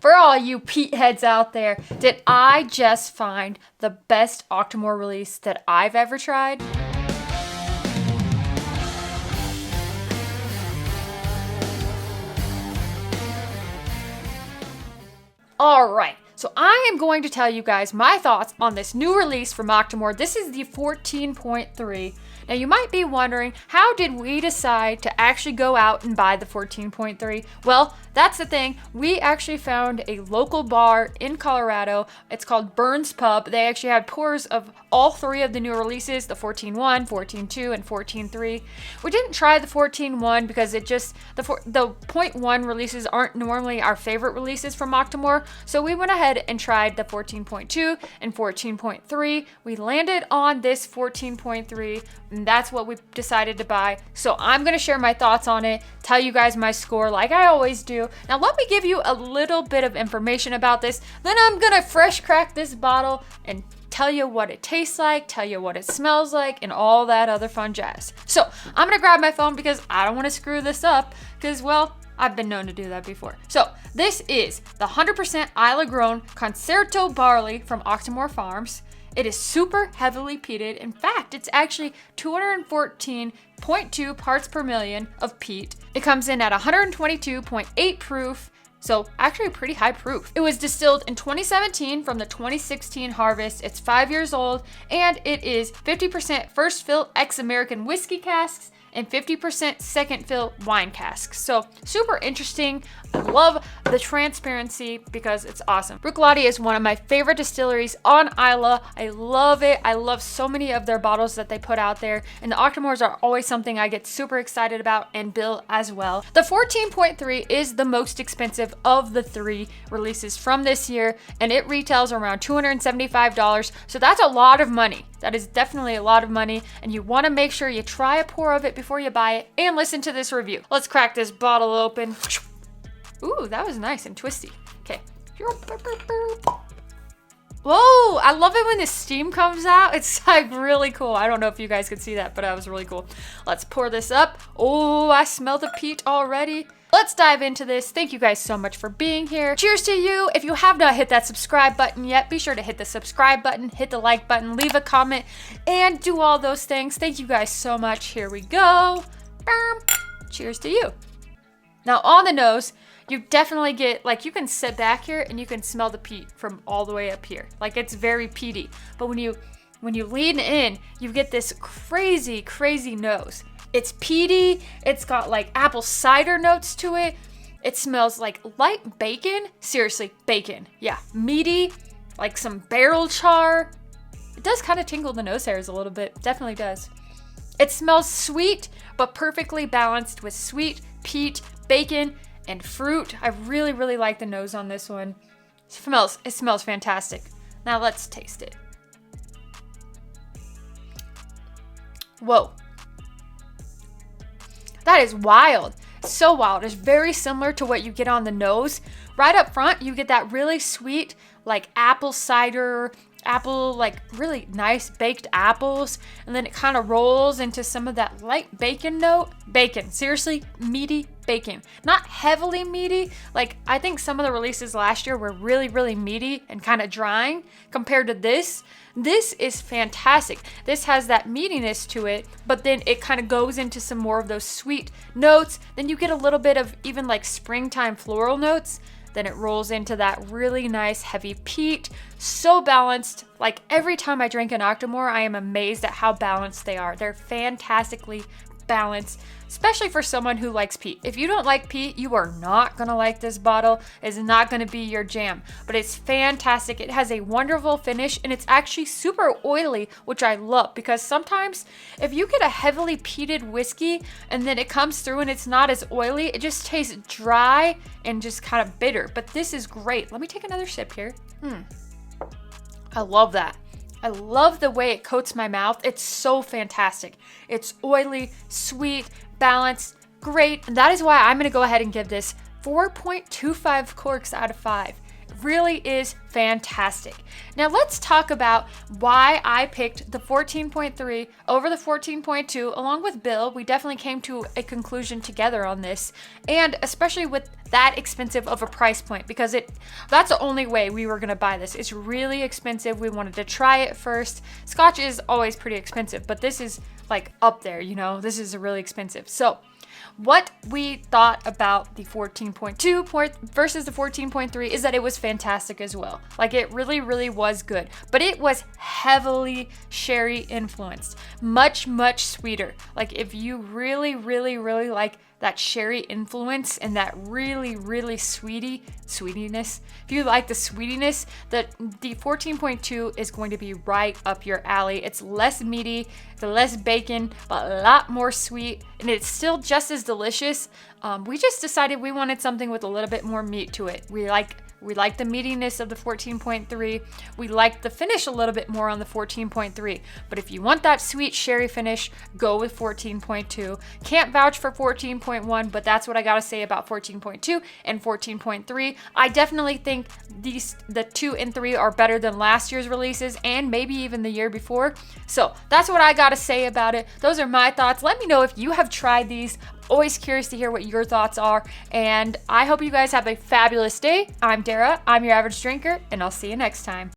For all you peat heads out there, did I just find the best Octomore release that I've ever tried? Alright, so I am going to tell you guys my thoughts on this new release from Octomore. This is the 14.3. Now you might be wondering, how did we decide to actually go out and buy the 14.3? Well, that's the thing. We actually found a local bar in Colorado. It's called Burns Pub. They actually had pours of all three of the new releases, the 14.1, 14.2, and 14.3. We didn't try the 14.1 because it just, the 0.1 releases aren't normally our favorite releases from Octomore. So we went ahead and tried the 14.2 and 14.3. We landed on this 14.3. And that's what we decided to buy. So I'm going to share my thoughts on it, tell you guys my score like I always do. Now let me give you a little bit of information about this. Then I'm going to fresh crack this bottle and tell you what it tastes like, tell you what it smells like, and all that other fun jazz. So I'm going to grab my phone because I don't want to screw this up because, well, I've been known to do that before. So this is the 100% Isla grown Concerto barley from Octomore Farms. It is super heavily peated. In fact, it's actually 214.2 parts per million of peat. It comes in at 122.8 proof, so actually pretty high proof. It was distilled in 2017 from the 2016 harvest. It's 5 years old, and it is 50% first fill ex-American whiskey casks and 50% second fill wine casks. So super interesting. I love the transparency because it's awesome. Bruichladdich is one of my favorite distilleries on Isla. I love it. I love so many of their bottles that they put out there, and the Octomores are always something I get super excited about, and Bill as well. The 14.3 is the most expensive of the three releases from this year, and it retails around $275. So that's a lot of money. That is definitely a lot of money, and you want to make sure you try a pour of it before you buy it and listen to this review. Let's crack this bottle open. Ooh, that was nice and twisty. Okay. Whoa, I love it when the steam comes out. It's like really cool. I don't know if you guys could see that, but that was really cool. Let's pour this up. Oh, I smell the peat already. Let's dive into this. Thank you guys so much for being here. Cheers to you. If you have not hit that subscribe button yet, be sure to hit the subscribe button, hit the like button, leave a comment, and do all those things. Thank you guys so much. Here we go. Cheers to you. Now on the nose, you definitely get, like, you can sit back here and you can smell the peat from all the way up here. Like, it's very peaty. But when you lean in, you get this crazy, crazy nose. It's peaty. It's got like apple cider notes to it. It smells like light bacon. Seriously, bacon. Yeah, meaty, like some barrel char. It does kind of tingle the nose hairs a little bit. Definitely does. It smells sweet, but perfectly balanced with sweet, peat, bacon, and fruit. I really, really like the nose on this one. It smells fantastic. Now let's taste it. Whoa. That is wild. So wild. It's very similar to what you get on the nose. Right up front, you get that really sweet, like apple cider, like really nice baked apples. And then it kind of rolls into some of that light bacon note. Bacon. Seriously, meaty bacon. Not heavily meaty. Like, I think some of the releases last year were really, really meaty and kind of drying compared to this. This is fantastic. This has that meatiness to it, but then it kind of goes into some more of those sweet notes. Then you get a little bit of even like springtime floral notes. Then it rolls into that really nice heavy peat. So balanced. Like, every time I drink an Octomore, I am amazed at how balanced they are. They're fantastically balanced, especially for someone who likes peat. If you don't like peat, you are not gonna like this bottle. It's not gonna be your jam, but it's fantastic. It has a wonderful finish, and it's actually super oily, which I love, because sometimes if you get a heavily peated whiskey and then it comes through and it's not as oily, it just tastes dry and just kind of bitter. But this is great. Let me take another sip here. I love that. I love the way it coats my mouth. It's so fantastic. It's oily, sweet, balanced, great. And that is why I'm going to go ahead and give this 4.25 corks out of 5. really is fantastic. Now let's talk about why I picked the 14.3 over the 14.2. Along with Bill, we definitely came to a conclusion together on this, and especially with that expensive of a price point, because that's the only way we were gonna buy this. It's really expensive. We wanted to try it first. Scotch is always pretty expensive, but this is like up there, you know, this is really expensive. So what we thought about the 14.2 versus the 14.3 is that it was fantastic as well. Like, it really, really was good, but it was heavily sherry influenced, much, much sweeter. Like, if you really, really, really like that sherry influence and that really, really sweetiness, if you like the sweetiness, the 14.2 is going to be right up your alley. It's less meaty, the less bacon, but a lot more sweet, and it's still just as delicious. We just decided we wanted something with a little bit more meat to it. We like the meatiness of the 14.3. We like the finish a little bit more on the 14.3. But if you want that sweet sherry finish, go with 14.2. Can't vouch for 14.1, but that's what I gotta say about 14.2 and 14.3. I definitely think the 2 and 3 are better than last year's releases and maybe even the year before. So that's what I gotta say about it. Those are my thoughts. Let me know if you have tried these. Always curious to hear what your thoughts are, and I hope you guys have a fabulous day. I'm Dara, I'm your average drinker, and I'll see you next time.